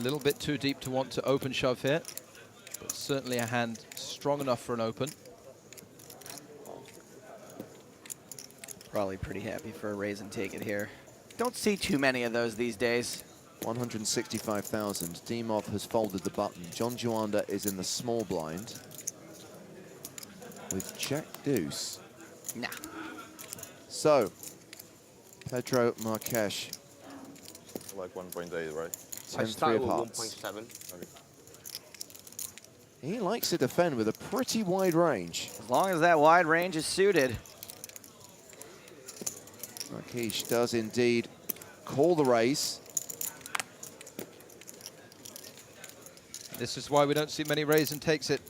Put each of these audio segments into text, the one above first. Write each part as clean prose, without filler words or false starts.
little bit too deep to want to open shove here, but certainly a hand strong enough for an open. Probably pretty happy for a raise and take it here. Don't see too many of those these days. 165,000. Dimov has folded the button. John Juanda is in the small blind with check deuce. Nah. So, Pedro Marques. Like 1.8, right? 10-3 of hearts. 1.7. Okay. He likes to defend with a pretty wide range. As long as that wide range is suited. Marques does indeed call the raise. This is why we don't see many raise and takes it.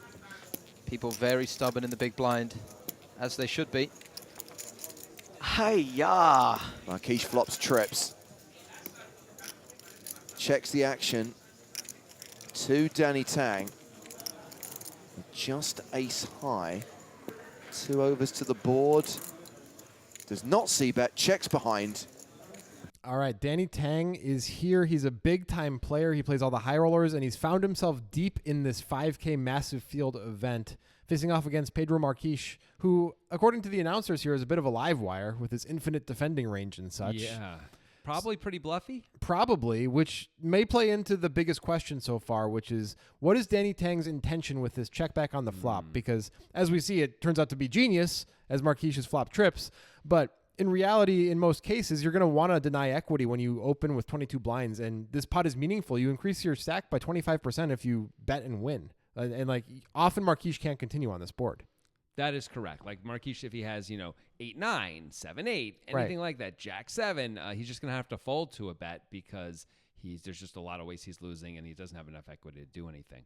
People very stubborn in the big blind, as they should be. Hi-ya. Marques flops trips. Checks the action to Danny Tang. Just ace high. 2 overs to the board. Does not see bet, checks behind. All right, Danny Tang is here. He's a big-time player. He plays all the high rollers, and he's found himself deep in this 5K massive field event, facing off against Pedro Marques, who, according to the announcers here, is a bit of a live wire with his infinite defending range and such. Yeah. Probably pretty bluffy. Probably, which may play into the biggest question so far, which is, what is Danny Tang's intention with this check back on the flop? Because, as we see, it turns out to be genius, as Marques' flop trips, but in reality, in most cases, you're going to want to deny equity when you open with 22 blinds, and this pot is meaningful. You increase your stack by 25% if you bet and win. And like, often Marques can't continue on this board. That is correct. Like Marques, if he has, 8-9, 7-8, anything like that, Jack-7, he's just going to have to fold to a bet because there's just a lot of ways he's losing and he doesn't have enough equity to do anything.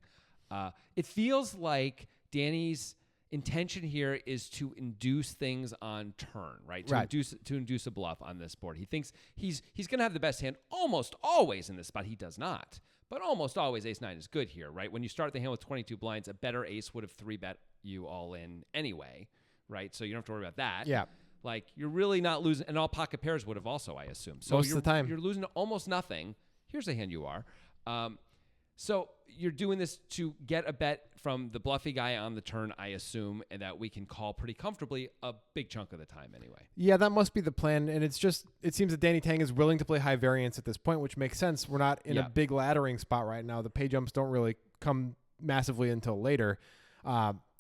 It feels like Danny's intention here is to induce things on turn, right? To induce a bluff on this board. He thinks he's going to have the best hand almost always in this spot. He does not. But almost always ace-9 is good here, right? When you start the hand with 22 blinds, a better ace would have 3-bet you all in anyway, right? So you don't have to worry about that. Yeah. Like, you're really not losing, and all pocket pairs would have also, I assume. So Most of the time. You're losing almost nothing. Here's a hand you are. So you're doing this to get a bet from the bluffy guy on the turn, I assume, and that we can call pretty comfortably a big chunk of the time anyway. Yeah, that must be the plan. And it seems that Danny Tang is willing to play high variance at this point, which makes sense. We're not in a big laddering spot right now. The pay jumps don't really come massively until later.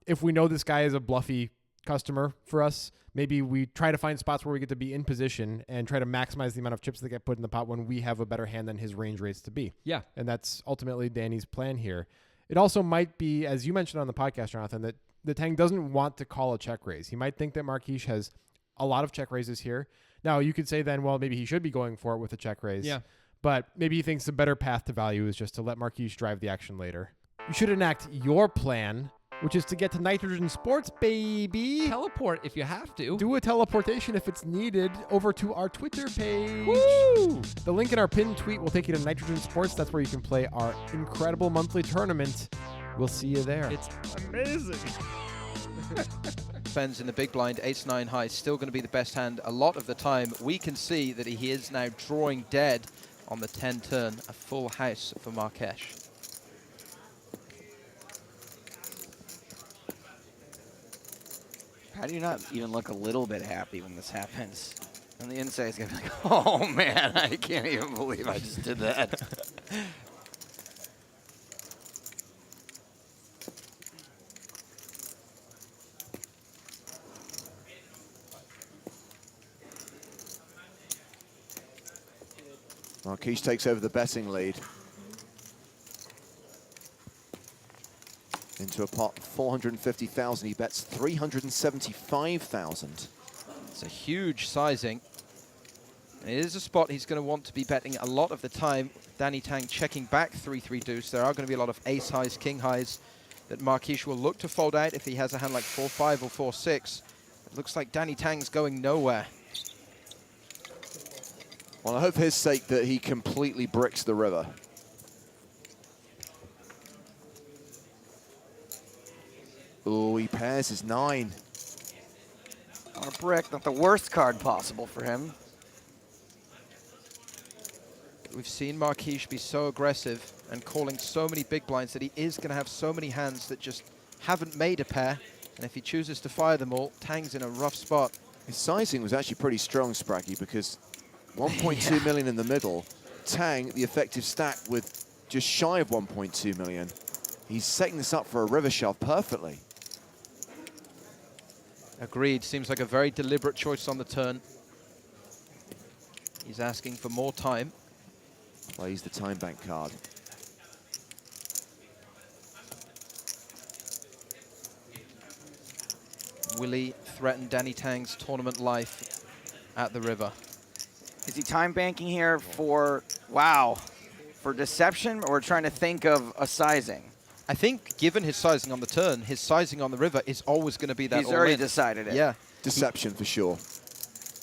If we know this guy is a bluffy customer for us, maybe we try to find spots where we get to be in position and try to maximize the amount of chips that get put in the pot when we have a better hand than his range rates to be. Yeah. And that's ultimately Danny's plan here. It also might be, as you mentioned on the podcast, Jonathan, that the Tang doesn't want to call a check raise. He might think that Marques has a lot of check raises here. Now, you could say then, well, maybe he should be going for it with a check raise. Yeah. But maybe he thinks the better path to value is just to let Marques drive the action later. You should enact your plan, which is to get to Nitrogen Sports, baby. Teleport if you have to. Do a teleportation if it's needed over to our Twitter page. Woo! The link in our pinned tweet will take you to Nitrogen Sports. That's where you can play our incredible monthly tournament. We'll see you there. It's amazing. Ben's in the big blind, ace-9 high, still going to be the best hand a lot of the time. We can see that he is now drawing dead on the 10 turn, a full house for Marques. How do you not even look a little bit happy when this happens? On the inside, it's going to be like, oh, man, I can't even believe I just did that. Marques takes over the betting lead. Into a pot, 450,000. He bets 375,000. It's a huge sizing. And it is a spot he's going to want to be betting a lot of the time. Danny Tang checking back 3-3 deuce. There are going to be a lot of ace highs, king highs that Marques will look to fold out if he has a hand like 4-5 or 4-6. It looks like Danny Tang's going nowhere. Well, I hope for his sake that he completely bricks the river. Oh, he pairs his 9. On a brick, not the worst card possible for him. We've seen Marquise be so aggressive and calling so many big blinds that he is going to have so many hands that just haven't made a pair. And if he chooses to fire them all, Tang's in a rough spot. His sizing was actually pretty strong, Spraggy, because 1.2 million in the middle. Tang, the effective stack with just shy of 1.2 million. He's setting this up for a river shove perfectly. Agreed. Seems like a very deliberate choice on the turn. He's asking for more time. Plays the time bank card. Will he threaten Danny Tang's tournament life at the river? Is he time banking here for, wow, for deception, or trying to think of a sizing? I think given his sizing on the turn, his sizing on the river is always going to be that He's already all-in. decided it. Yeah. Deception for sure.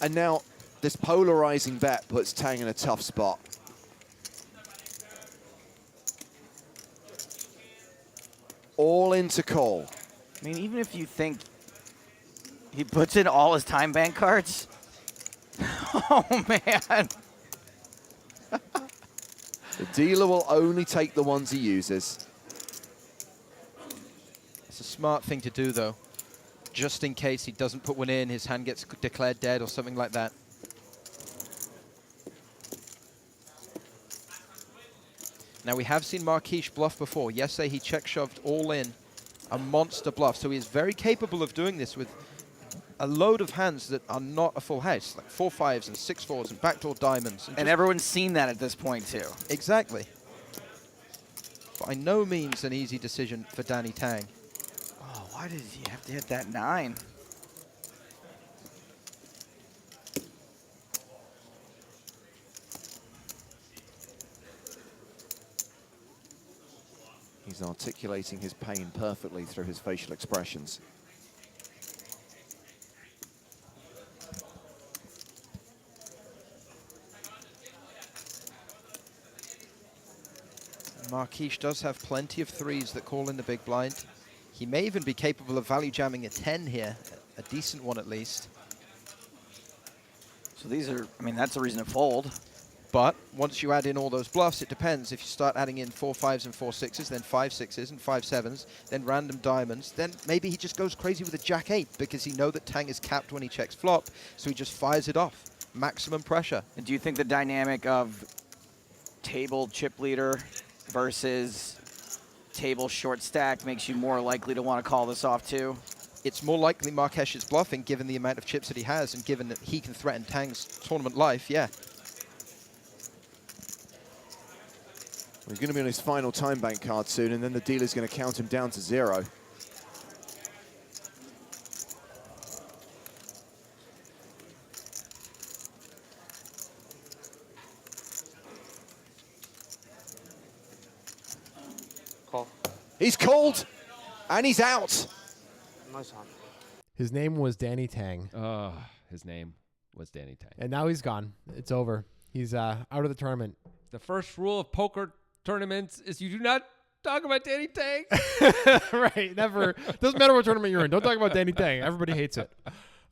And now this polarizing bet puts Tang in a tough spot. All in to call. I mean, even if you think he puts in all his time bank cards. Oh, man. The dealer will only take the ones he uses. It's a smart thing to do, though. Just in case he doesn't put one in, his hand gets declared dead or something like that. Now, we have seen Marquise bluff before. Yesterday, he check-shoved all in. A monster bluff. So he is very capable of doing this with a load of hands that are not a full house, like 4-5s and 6-4s and backdoor diamonds. And everyone's seen that at this point, too. Exactly. By no means an easy decision for Danny Tang. Oh, why did he have to hit that 9? He's articulating his pain perfectly through his facial expressions. Marquise does have plenty of 3s that call in the big blind. He may even be capable of value jamming a 10 here, a decent one at least. So these are, I mean, that's a reason to fold. But once you add in all those bluffs, it depends. If you start adding in 4-5s and 4-6s, then 5-6s and 5-7s, then random diamonds, then maybe he just goes crazy with a Jack-8 because he knows that Tang is capped when he checks flop, so he just fires it off. Maximum pressure. And do you think the dynamic of table chip leader versus table short stack makes you more likely to want to call this off too? It's more likely Marquez is bluffing given the amount of chips that he has and given that he can threaten Tang's tournament life, yeah. He's going to be on his final time bank card soon, and then the dealer's going to count him down to 0. Call. He's called, and he's out. Nice hand. His name was Danny Tang, His name was Danny Tang. and now he's gone. It's over. He's out of the tournament. The first rule of poker tournaments is you do not talk about Danny Tang. Right, never. Doesn't matter what tournament you're in. Don't talk about Danny Tang. Everybody hates it.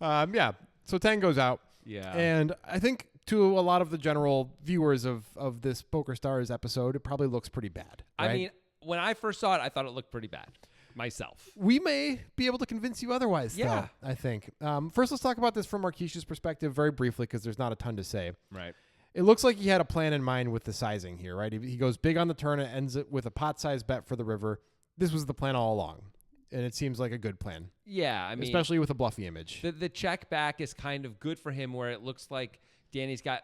Yeah, so Tang goes out. Yeah. And I think to a lot of the general viewers of this Poker Stars episode, it probably looks pretty bad. I right? mean, when I first saw it, I thought it looked pretty bad myself. We may be able to convince you otherwise, Yeah. though, I think. First, let's talk about this from Marquise's perspective very briefly because there's not a ton to say. Right. It looks like he had a plan in mind with the sizing here, right? He goes big on the turn and ends it with a pot-sized bet for the river. This was the plan all along, and it seems like a good plan, Yeah, I mean, especially with a bluffy image. the check back is kind of good for him where it looks like Danny's got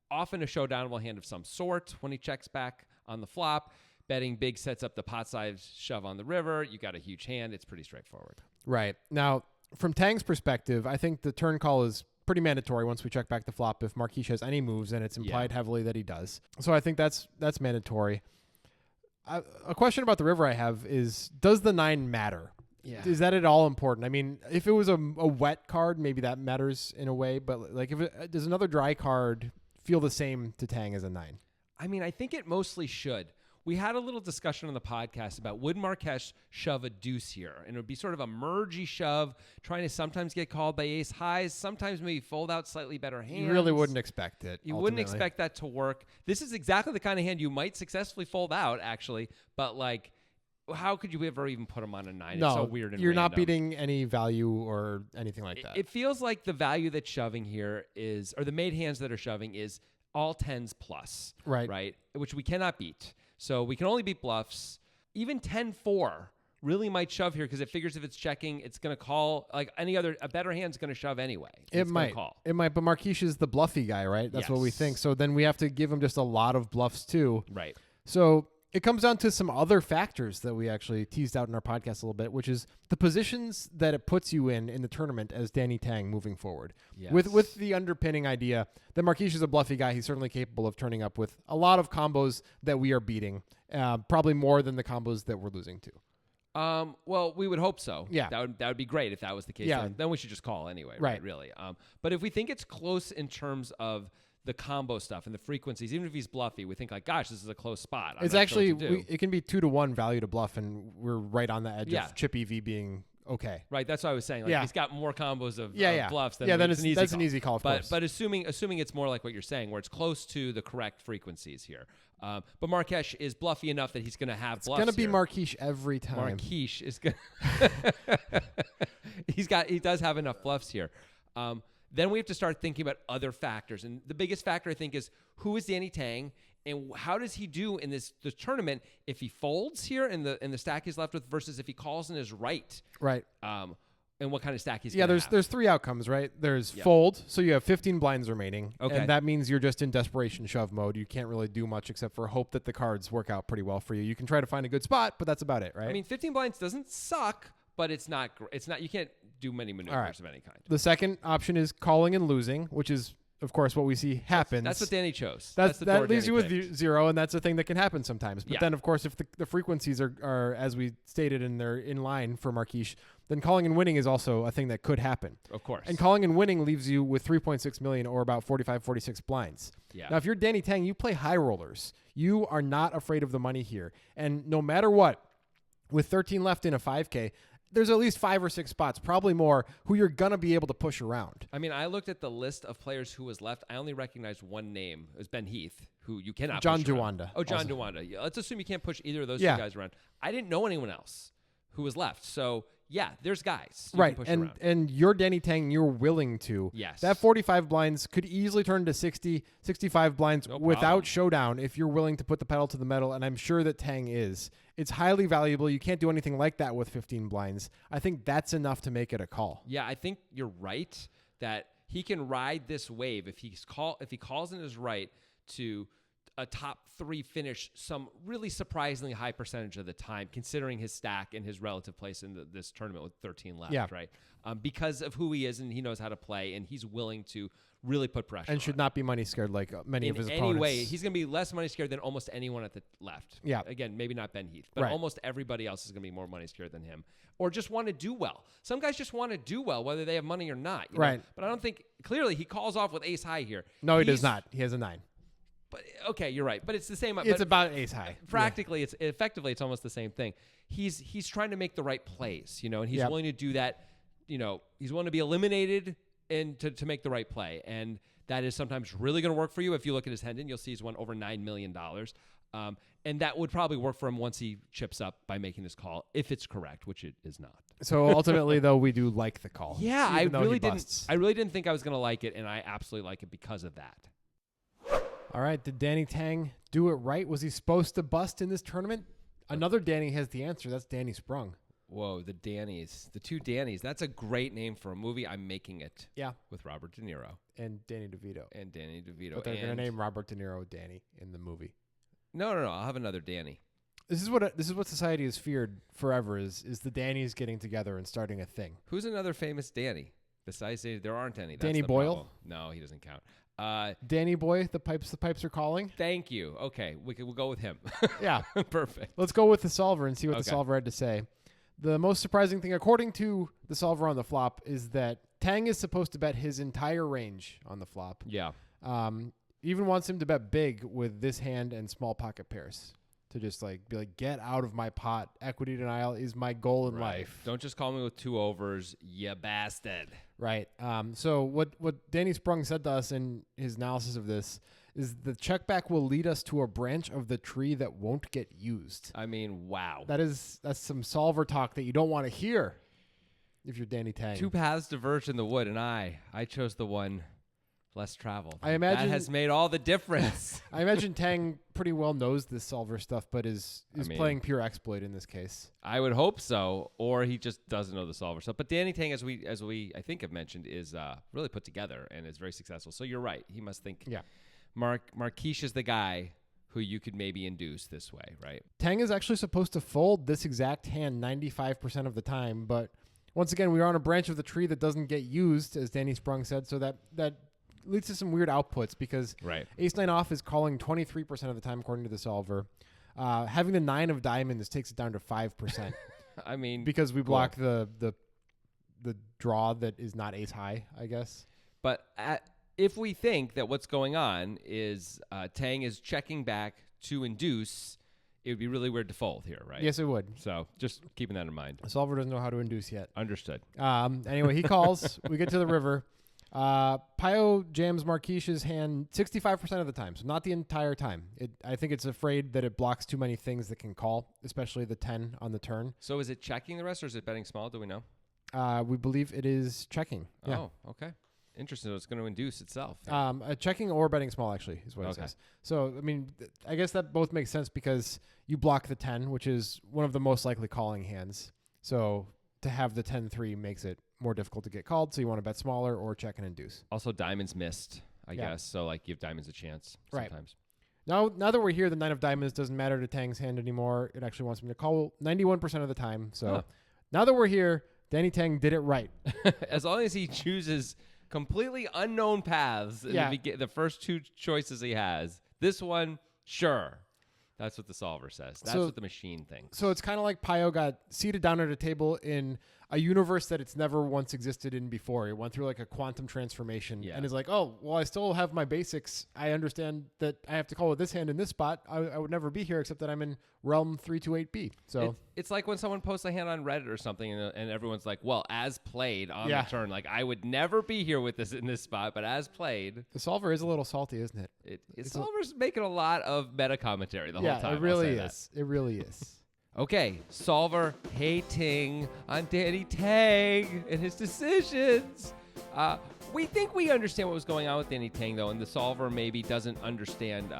often a showdownable hand of some sort when he checks back on the flop. Betting big sets up the pot size shove on the river. You got a huge hand. It's pretty straightforward. Right. Now, from Tang's perspective, I think the turn call is pretty mandatory once we check back the flop. If Marquise has any moves, and it's implied heavily that he does. So I think that's mandatory. A question about the river I have is, does the 9 matter? Yeah. Is that at all important? I mean, if it was a wet card, maybe that matters in a way. But like, if does another dry card feel the same to Tang as a 9? I mean, I think it mostly should. we had a little discussion on the podcast about would Marques shove a deuce here? And it would be sort of a mergy shove, trying to sometimes get called by ace highs, sometimes maybe fold out slightly better hands. You really wouldn't expect it. You wouldn't ultimately. expect that to work. This is exactly the kind of hand you might successfully fold out, actually. But, like, how could you ever even put him on a 9? No, It's so weird and you're not random. beating any value or anything like that. It feels like the value that's shoving here is, or the made hands that are shoving is all 10s plus. Right. Right? Which we cannot beat. So we can only beat bluffs. Even 10-4 really might shove here because it figures if it's checking, it's going to call. Like any other, a better hand's going to shove anyway. It It's gonna might. call. It might, but Marquise is the bluffy guy, right? That's what we Yes. think. So then we have to give him just a lot of bluffs too. Right. So it comes down to some other factors that we actually teased out in our podcast a little bit, which is the positions that it puts you in the tournament as Danny Tang moving forward. Yes. With the underpinning idea that Marquise is a bluffy guy, he's certainly capable of turning up with a lot of combos that we are beating, probably more than the combos that we're losing to. Well, we would hope so. Yeah. That would be great if that was the case. Yeah. Then we should just call anyway. Right. Really. But if we think it's close in terms of the combo stuff and the frequencies, even if he's bluffy, we think like, gosh, this is a close spot. I'm It's not actually, sure what to do. it can be 2-1 value to bluff, and we're right on the edge Yeah. of Chip EV being okay. Right, that's what I was saying. Like Yeah. he's got more combos of Yeah. bluffs than then it's an easy that's call. an easy call, of But course. but assuming it's more like what you're saying, where it's close to the correct frequencies here. But Marques is bluffy enough that he's going to have It's bluffs. going to be here. Marquise every time. Marquise is going. He does have enough bluffs here. Then we have to start thinking about other factors, and the biggest factor I think is who is Danny Tang, and how does he do in this tournament if he folds here in the stack he's left with versus if he calls in his right, Right. and what kind of stack he's Yeah, gonna have. there's three outcomes, right? There's Yep. fold, so you have 15 blinds remaining, Okay. and that means you're just in desperation shove mode. You can't really do much except for hope that the cards work out pretty well for you. You can try to find a good spot, but that's about it, right? I mean, 15 blinds doesn't suck, but it's not. It's not. You can't do many maneuvers of any kind. the second option is calling and losing, which is, of course, what we see happens. That's what Danny chose. That the door leaves Danny you with picked. zero, and that's a thing that can happen sometimes. But Yeah. then, of course, if the frequencies are, as we stated, and they're in line for Marquise, then calling and winning is also a thing that could happen. Of course. And calling and winning leaves you with 3.6 million or about 45, 46 blinds. Yeah. Now, if you're Danny Tang, you play high rollers. You are not afraid of the money here. And no matter what, with 13 left in a 5K, there's at least 5 or 6 spots, probably more, who you're going to be able to push around. I mean, I looked at the list of players who was left. I only recognized one name. It was Ben Heath, who you cannot John push around. Duwanda Oh, John also. Duwanda. Yeah, let's assume you can't push either of those Yeah. two guys around. I didn't know anyone else who was left. So, yeah, there's guys you Right, can push and around. and you're Danny Tang, you're willing to. Yes. That 45 blinds could easily turn to 60, 65 blinds No without problem. showdown if you're willing to put the pedal to the metal, and I'm sure that Tang is. It's highly valuable. You can't do anything like that with 15 blinds. I think that's enough to make it a call. Yeah, I think you're right that he can ride this wave if he calls in his right to a top 3 finish some really surprisingly high percentage of the time, considering his stack and his relative place in this tournament with 13 left, Yeah. right? Because of who he is and he knows how to play, and he's willing to really put pressure And on should it. not be money scared like many In of his any opponents. way, he's going to be less money scared than almost anyone at the left. Yeah. Again, maybe not Ben Heath, but Right. almost everybody else is going to be more money scared than him, or just want to do well. Some guys just want to do well, whether they have money or not. You know? Right. But I don't think clearly he calls off with ace high here. No, he does He's- not. He has a 9. But okay, you're right. But it's the same. It's but about ace high. practically, it's effectively it's almost the same thing. He's trying to make the right plays, and he's Yep. willing to do that. He's willing to be eliminated and to make the right play, and that is sometimes really going to work for you. If you look at his Hendon, you'll see he's won over $9 million. And that would probably work for him once he chips up by making this call, if it's correct, which it is not. So ultimately, though, we do like the call. Yeah, even though he I busts. really didn't think I was going to like it, and I absolutely like it because of that. All right, did Danny Tang do it right? Was he supposed to bust in this tournament? Another Danny has the answer. That's Danny Sprung. Whoa, the Dannys, the two Dannys. That's a great name for a movie. I'm making it. Yeah. With Robert De Niro And Danny DeVito. and Danny DeVito. But they're going to and- name Robert De Niro Danny in the movie. No. I'll have another Danny. This is what society has feared forever is the Dannys getting together and starting a thing. Who's another famous Danny? Besides Danny, there aren't any. That's Danny the Boyle? problem. No, he doesn't count. Danny Boy, the pipes are calling. Thank you. Okay, we'll go with him. Yeah. Perfect. Let's go with the solver and see what the Okay. solver had to say. The most surprising thing, according to the solver on the flop, is that Tang is supposed to bet his entire range on the flop. Yeah. Even wants him to bet big with this hand and small pocket pairs. to just like be like, get out of my pot. Equity denial is my goal in life. Don't just call me with 2 overs, you bastard. Right. So what Danny Sprung said to us in his analysis of this is the check back will lead us to a branch of the tree that won't get used. I mean, wow. That's some solver talk that you don't want to hear if you're Danny Tang. 2 paths diverged in the wood, and I chose the one less traveled. I imagine that has made all the difference. I imagine Tang pretty well knows this solver stuff, but is I mean, playing pure exploit in this case. I would hope so, or he just doesn't know the solver stuff. But Danny Tang, as we I think have mentioned, is really put together and is very successful. So you're right. He must think Marquise is the guy who you could maybe induce this way, right? Tang is actually supposed to fold this exact hand 95% of the time, but once again, we are on a branch of the tree that doesn't get used, as Danny Sprung said, so that leads to some weird outputs because Ace-9 off is calling 23% of the time according to the solver. Having the 9 of diamonds takes it down to 5%. I mean, because we block the draw that is not ace high, I guess. But if we think that what's going on is Tang is checking back to induce, it would be really weird to fold here, right? Yes, it would. So just keeping that in mind. The solver doesn't know how to induce yet. Understood. Anyway, he calls. We get to the river. Pio jams Marquise's hand 65% of the time, so not the entire time. I think it's afraid that it blocks too many things that can call, especially the 10 on the turn. So is it checking the rest, or is it betting small? Do we know? We believe it is checking. Yeah. Oh, okay. Interesting. So it's going to induce itself. Checking or betting small, actually, is what it says. So, I mean, I guess that both makes sense because you block the 10, which is one of the most likely calling hands. So to have the 10-3 makes it more difficult to get called, so you want to bet smaller or check and induce. Also, diamonds missed, I guess. So, like, give diamonds a chance sometimes. Now that we're here, the 9 of diamonds doesn't matter to Tang's hand anymore. It actually wants him to call 91% of the time. So now that we're here, Danny Tang did it right. As long as he chooses completely unknown paths in the first 2 choices he has. This one, sure. That's what the solver says. That's what the machine thinks. So it's kind of like Pio got seated down at a table in a universe that it's never once existed in before. It went through like a quantum transformation and is like, oh, well, I still have my basics. I understand that I have to call with this hand in this spot. I would never be here except that I'm in realm 328B. So it's like when someone posts a hand on Reddit or something and everyone's like, well, as played on the turn. Like, I would never be here with this in this spot, but as played. The solver is a little salty, isn't it? The solver's making a lot of meta commentary the whole time. Yeah, it really is. It really is. Okay, solver hating on Danny Tang and his decisions. We think we understand what was going on with Danny Tang, though, and the solver maybe doesn't understand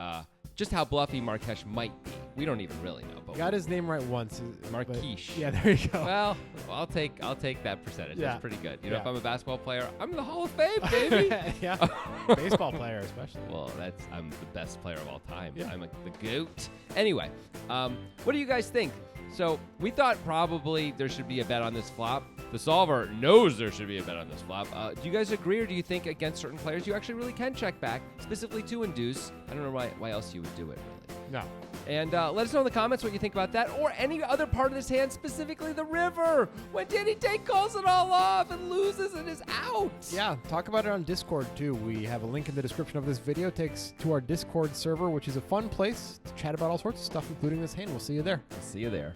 just how bluffy Marquise might be. We don't even really know. But got his name right once. Marquise. Yeah, there you go. Well, I'll take that percentage. Yeah. That's pretty good. You know, if I'm a basketball player, I'm in the Hall of Fame, baby. Yeah, baseball player especially. Well, I'm the best player of all time. Yeah. I'm the GOAT. Anyway, what do you guys think? So we thought probably there should be a bet on this flop. The solver knows there should be a bet on this flop. Do you guys agree, or do you think against certain players you actually really can check back, specifically to induce? I don't know why else you would do it, really. No. And let us know in the comments what you think about that, or any other part of this hand, specifically the river, when Danny Tang calls it all off and loses and is out. Yeah, talk about it on Discord, too. We have a link in the description of this video. It takes to our Discord server, which is a fun place to chat about all sorts of stuff, including this hand. We'll see you there. See you there.